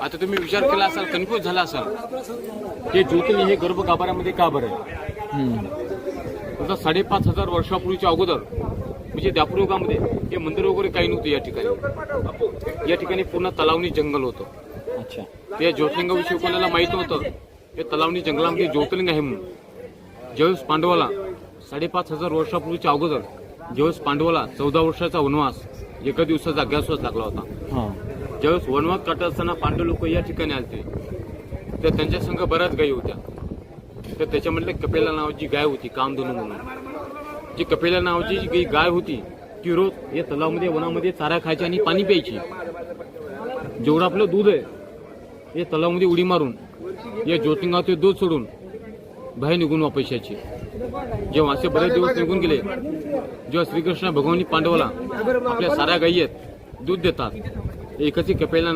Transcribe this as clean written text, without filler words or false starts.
आता तुम्ही विचार केला असाल, कन्फ्यूज झाला असाल की ज्योतिर्लिंग हे गर्भ गाभाऱ्यामध्ये का बरं आहे. आता 5,500 वर्षापूर्वीच्या अगोदर म्हणजे दापूर युगामध्ये हे मंदिर वगैरे काही नव्हतं या ठिकाणी. या ठिकाणी पूर्ण तलावनी जंगल होतं. अच्छा. त्या ज्योतिर्लिंगाविषयी कोणाला माहित नव्हतं. ते तलावनी जंगलामध्ये ज्योतिर्लिंग आहे म्हणून. ज्यावेळेस पांडवाला 5,500 वर्षापूर्वीच्या अगोदर ज्यावेळेस पांडवाला 14 वर्षाचा वनवास एका दिवसाचा अज्ञातवास लागला होता. ज्यावेळेस वनवास काटत असताना पांडव लोक या ठिकाणी आलते, तर त्यांच्या संघ बऱ्याच गायी होत्या. तर त्याच्यामधले कपिला नावाची गाय होती, कामधेनू म्हणून. जी कपिला नावाची जी गाय होती ती रोज या तलावामध्ये वनामध्ये चारा खायची आणि पाणी प्यायची. जेवढं आपलं दूध आहे या तलावामध्ये उडी मारून या ज्योतिर्लिंगाचे दूध सोडून बाहेर निघून वापस यायची. जेव्हा असे बरेच दिवस निघून गेले, जेव्हा श्रीकृष्ण भगवानी पांडवाला आपल्या साऱ्या गायी आहेत दूध देतात, एकच कपिला